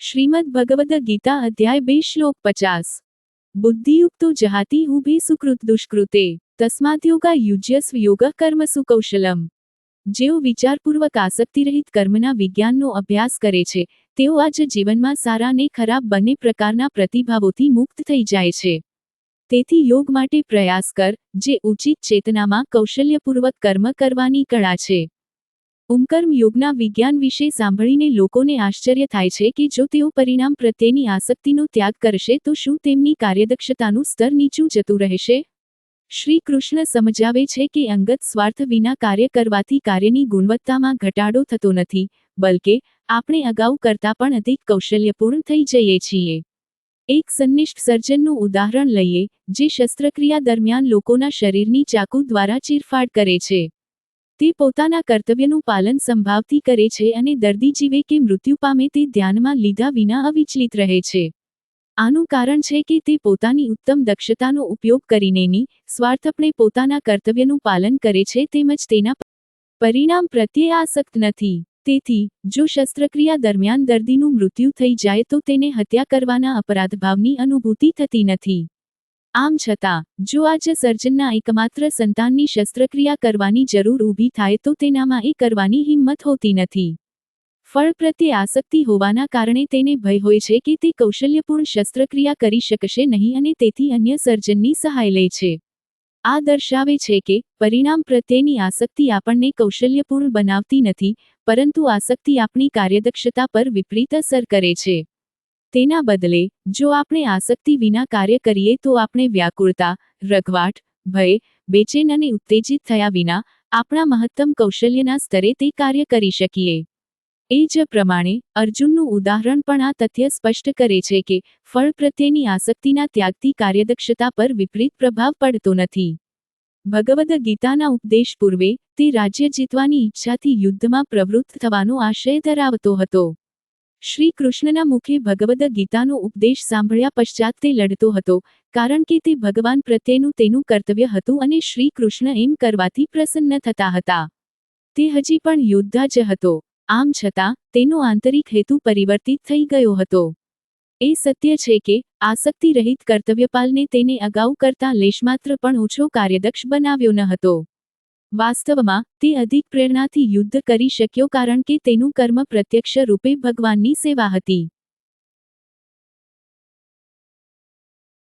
श्रीमद् भगवद गीता अध्याय 2 श्लोक 50। बुद्धियुक्तो जहाति उभे सुकृत दुष्कृते तस्मात् योगा युज्यस्व योगः कर्मसु कौशलम। જેઓ વિચારપૂર્વક આસક્તિરહિત કર્મના વિજ્ઞાનનો અભ્યાસ કરે છે તેઓ આજ જીવનમાં સારા ને ખરાબ બંને પ્રકારના પ્રતિભાવોથી મુક્ત થઈ જાય છે। તેથી યોગ માટે પ્રયાસ કર, જે ઉચિત ચેતનામાં કૌશલ્યપૂર્વક કર્મ કરવાની કળા છે। કર્મ યોગના વિજ્ઞાન વિશે સાંભળીને લોકોને આશ્ચર્ય થાય છે કે જો તેઓ પરિણામ પ્રત્યેની આસક્તિનો ત્યાગ કરશે તો શું તેમની કાર્યદક્ષતાનું સ્તર નીચું જતું રહેશે? શ્રી કૃષ્ણ સમજાવે છે કે અંગત સ્વાર્થ વિના કાર્ય કરવાથી કાર્યની ગુણવત્તામાં ઘટાડો થતો નથી, બલકે આપણે અગાઉ કરતાં પણ અધિક કૌશલ્યપૂર્ણ થઈ જઈએ છીએ। એક સંનિષ્ઠ સર્જનનું ઉદાહરણ લઈએ, જે શસ્ત્રક્રિયા દરમિયાન લોકોના શરીરની ચાકુ દ્વારા ચીરફાડ કરે છે। તે પોતાના કર્તવ્યનું પાલન સંભાવથી કરે છે અને દર્દી જીવે કે મૃત્યુ પામે તે ધ્યાનમાં લીધા વિના અવિચલિત રહે છે। આનું કારણ છે કે તે પોતાની ઉત્તમ દક્ષતાનો ઉપયોગ કરીને નિસ્વાર્થપણે પોતાના કર્તવ્યનું પાલન કરે છે તેમજ તેના પરિણામ પ્રત્યે આસક્ત નથી। તેથી જો શસ્ત્રક્રિયા દરમિયાન દર્દીનું મૃત્યુ થઈ જાય તો તેને હત્યા કરવાના અપરાધભાવની અનુભૂતિ થતી નથી। આમ છતાં જો આજ સર્જનના એકમાત્ર સંતાનની શસ્ત્રક્રિયા કરવાની જરૂર ઊભી થાય તો તેનામાં એ કરવાની હિંમત હોતી નથી। ફળ પ્રત્યે આસક્તિ હોવાના કારણે તેને ભય હોય છે કે તે કૌશલ્યપૂર્ણ શસ્ત્રક્રિયા કરી શકશે નહીં અને તેથી અન્ય સર્જનની સહાય લે છે। આ દર્શાવે છે કે પરિણામ પ્રત્યેની આસક્તિ આપણને કૌશલ્યપૂર્ણ બનાવતી નથી, પરંતુ આસક્તિ આપણી કાર્યદક્ષતા પર વિપરીત અસર કરે છે। તેના બદલે જો આપણે આસક્તિ વિના કાર્ય કરીએ તો આપણે વ્યાકુળતા, રઘવાટ, ભય, બેચેન અને ઉત્તેજિત થયા વિના આપણા મહત્તમ કૌશલ્યના સ્તરે તે કાર્ય કરી શકીએ। એ જ પ્રમાણે અર્જુનનું ઉદાહરણ પણ આ તથ્ય સ્પષ્ટ કરે છે કે ફળ પ્રત્યેની આસક્તિના ત્યાગથી કાર્યદક્ષતા પર વિપરીત પ્રભાવ પડતો નથી। ભગવદ ગીતાના ઉપદેશ પૂર્વે તે રાજ્ય જીતવાની ઈચ્છાથી યુદ્ધમાં પ્રવૃત્ત થવાનો આશય ધરાવતો હતો। શ્રી કૃષ્ણના મુખે ભગવદ ગીતાનો ઉપદેશ સાંભળ્યા પશ્ચાત તે લડતો હતો, કારણ કે તે ભગવાન પ્રત્યેનું તેનું કર્તવ્ય હતું અને શ્રી કૃષ્ણ એમ કરવાથી પ્રસન્ન થતા હતા। તે હજી પણ યોદ્ધા જ હતો, આમ છતાં તેનો આંતરિક હેતુ પરિવર્તિત થઈ ગયો હતો। એ સત્ય છે કે આસક્તિ રહિત કર્તવ્યપાલને તેને અગાઉ કરતાં લેશમાત્ર પણ ઓછો કાર્યદક્ષ બનાવ્યો ન હતો। વાસ્તવમાં તે અધિક પ્રેરણાથી યુદ્ધ કરી શક્યો કારણ કે તેનું કર્મ પ્રત્યક્ષ રૂપે ભગવાનની સેવા હતી।